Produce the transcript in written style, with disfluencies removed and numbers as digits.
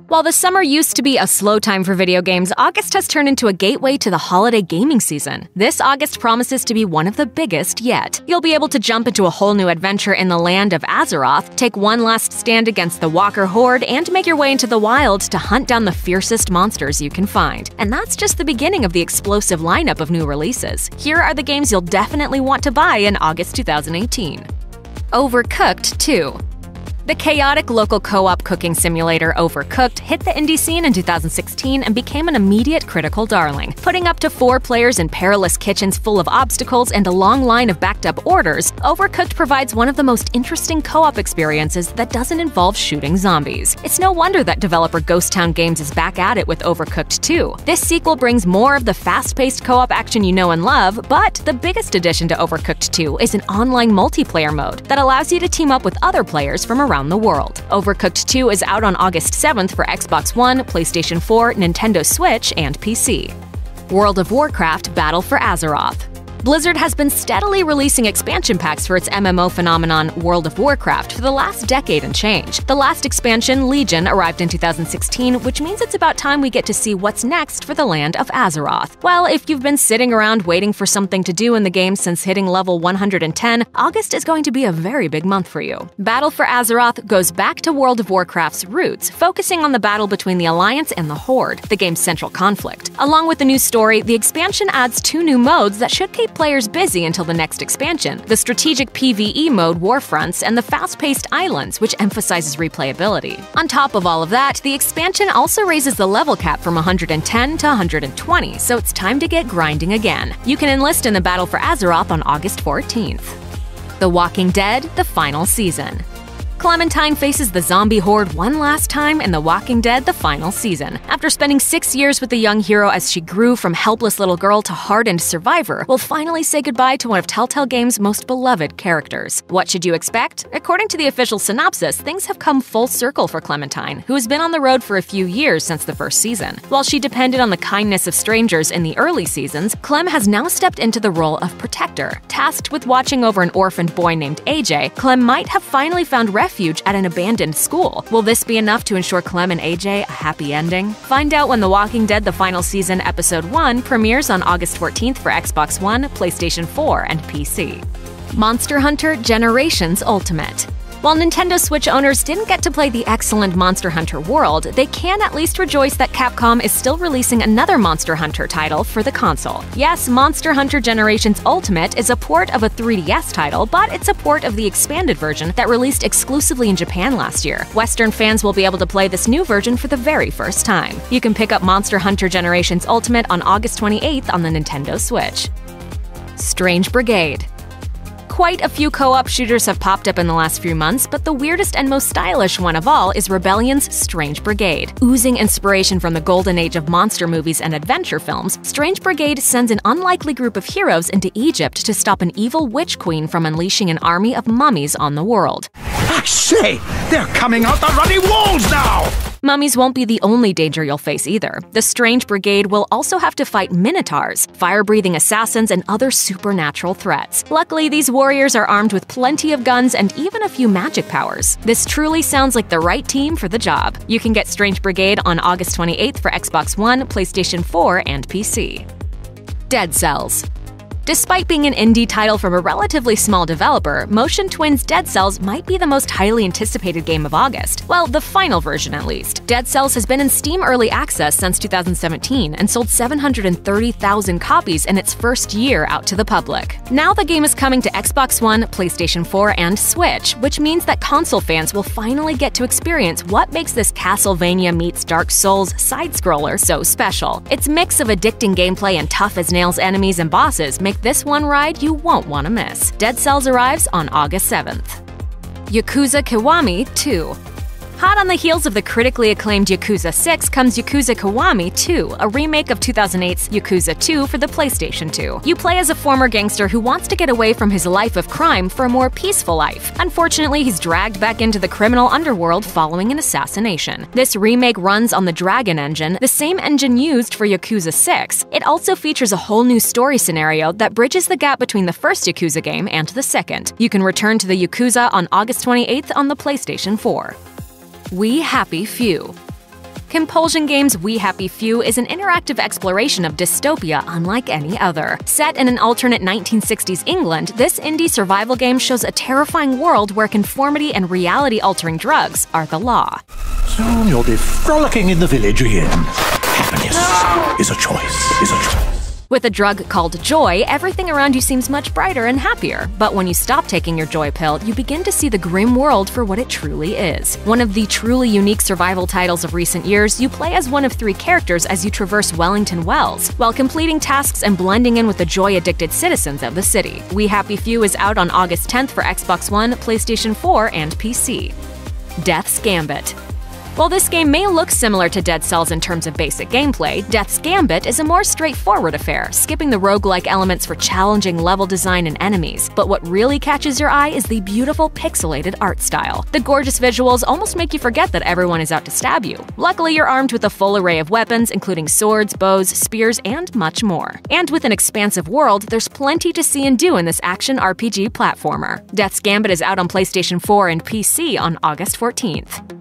While the summer used to be a slow time for video games, August has turned into a gateway to the holiday gaming season. This August promises to be one of the biggest yet. You'll be able to jump into a whole new adventure in the land of Azeroth, take one last stand against the Walker Horde, and make your way into the wild to hunt down the fiercest monsters you can find. And that's just the beginning of the explosive lineup of new releases. Here are the games you'll definitely want to buy in August 2018. Overcooked 2. The chaotic local co-op cooking simulator Overcooked hit the indie scene in 2016 and became an immediate critical darling. Putting up to 4 players in perilous kitchens full of obstacles and a long line of backed-up orders, Overcooked provides one of the most interesting co-op experiences that doesn't involve shooting zombies. It's no wonder that developer Ghost Town Games is back at it with Overcooked 2. This sequel brings more of the fast-paced co-op action you know and love, but the biggest addition to Overcooked 2 is an online multiplayer mode that allows you to team up with other players from around the world. Overcooked 2 is out on August 7th for Xbox One, PlayStation 4, Nintendo Switch, and PC. World of Warcraft Battle for Azeroth. Blizzard has been steadily releasing expansion packs for its MMO phenomenon World of Warcraft for the last decade and change. The last expansion, Legion, arrived in 2016, which means it's about time we get to see what's next for the land of Azeroth. Well, if you've been sitting around waiting for something to do in the game since hitting level 110, August is going to be a very big month for you. Battle for Azeroth goes back to World of Warcraft's roots, focusing on the battle between the Alliance and the Horde, the game's central conflict. Along with the new story, the expansion adds 2 new modes that should keep players busy until the next expansion: the strategic PvE mode Warfronts and the fast-paced Islands, which emphasizes replayability. On top of all of that, the expansion also raises the level cap from 110 to 120, so it's time to get grinding again. You can enlist in the Battle for Azeroth on August 14th. The Walking Dead: The Final Season. Clementine faces the zombie horde one last time in The Walking Dead: The Final Season. After spending 6 years with the young hero as she grew from helpless little girl to hardened survivor, we'll finally say goodbye to one of Telltale Games' most beloved characters. What should you expect? According to the official synopsis, things have come full circle for Clementine, who has been on the road for a few years since the first season. While she depended on the kindness of strangers in the early seasons, Clem has now stepped into the role of protector. Tasked with watching over an orphaned boy named AJ, Clem might have finally found refuge at an abandoned school. Will this be enough to ensure Clem and AJ a happy ending? Find out when The Walking Dead: The Final Season Episode 1 premieres on August 14th for Xbox One, PlayStation 4, and PC. Monster Hunter Generations Ultimate. While Nintendo Switch owners didn't get to play the excellent Monster Hunter World, they can at least rejoice that Capcom is still releasing another Monster Hunter title for the console. Yes, Monster Hunter Generations Ultimate is a port of a 3DS title, but it's a port of the expanded version that released exclusively in Japan last year. Western fans will be able to play this new version for the very first time. You can pick up Monster Hunter Generations Ultimate on August 28th on the Nintendo Switch. Strange Brigade. Quite a few co-op shooters have popped up in the last few months, but the weirdest and most stylish one of all is Rebellion's Strange Brigade. Oozing inspiration from the golden age of monster movies and adventure films, Strange Brigade sends an unlikely group of heroes into Egypt to stop an evil witch queen from unleashing an army of mummies on the world. I say, they're coming out the ruddy walls now! Mummies won't be the only danger you'll face either. The Strange Brigade will also have to fight minotaurs, fire-breathing assassins, and other supernatural threats. Luckily, these warriors are armed with plenty of guns and even a few magic powers. This truly sounds like the right team for the job. You can get Strange Brigade on August 28th for Xbox One, PlayStation 4, and PC. Dead Cells. Despite being an indie title from a relatively small developer, Motion Twin's Dead Cells might be the most highly anticipated game of August. Well, the final version at least. Dead Cells has been in Steam Early Access since 2017 and sold 730,000 copies in its first year out to the public. Now the game is coming to Xbox One, PlayStation 4, and Switch, which means that console fans will finally get to experience what makes this Castlevania meets Dark Souls side-scroller so special. Its mix of addicting gameplay and tough-as-nails enemies and bosses make this one ride you won't want to miss. Dead Cells arrives on August 7th. Yakuza Kiwami 2. Hot on the heels of the critically acclaimed Yakuza 6 comes Yakuza Kiwami 2, a remake of 2008's Yakuza 2 for the PlayStation 2. You play as a former gangster who wants to get away from his life of crime for a more peaceful life. Unfortunately, he's dragged back into the criminal underworld following an assassination. This remake runs on the Dragon engine, the same engine used for Yakuza 6. It also features a whole new story scenario that bridges the gap between the first Yakuza game and the second. You can return to the Yakuza on August 28th on the PlayStation 4. We Happy Few. Compulsion Games' We Happy Few is an interactive exploration of dystopia unlike any other. Set in an alternate 1960s England, this indie survival game shows a terrifying world where conformity and reality-altering drugs are the law. Soon you'll be frolicking in the village again. Happiness is a choice. With a drug called joy, everything around you seems much brighter and happier. But when you stop taking your joy pill, you begin to see the grim world for what it truly is. One of the truly unique survival titles of recent years, you play as one of 3 characters as you traverse Wellington Wells, while completing tasks and blending in with the joy-addicted citizens of the city. We Happy Few is out on August 10th for Xbox One, PlayStation 4, and PC. Death's Gambit. While this game may look similar to Dead Cells in terms of basic gameplay, Death's Gambit is a more straightforward affair, skipping the roguelike elements for challenging level design and enemies. But what really catches your eye is the beautiful pixelated art style. The gorgeous visuals almost make you forget that everyone is out to stab you. Luckily, you're armed with a full array of weapons, including swords, bows, spears, and much more. And with an expansive world, there's plenty to see and do in this action RPG platformer. Death's Gambit is out on PlayStation 4 and PC on August 14th.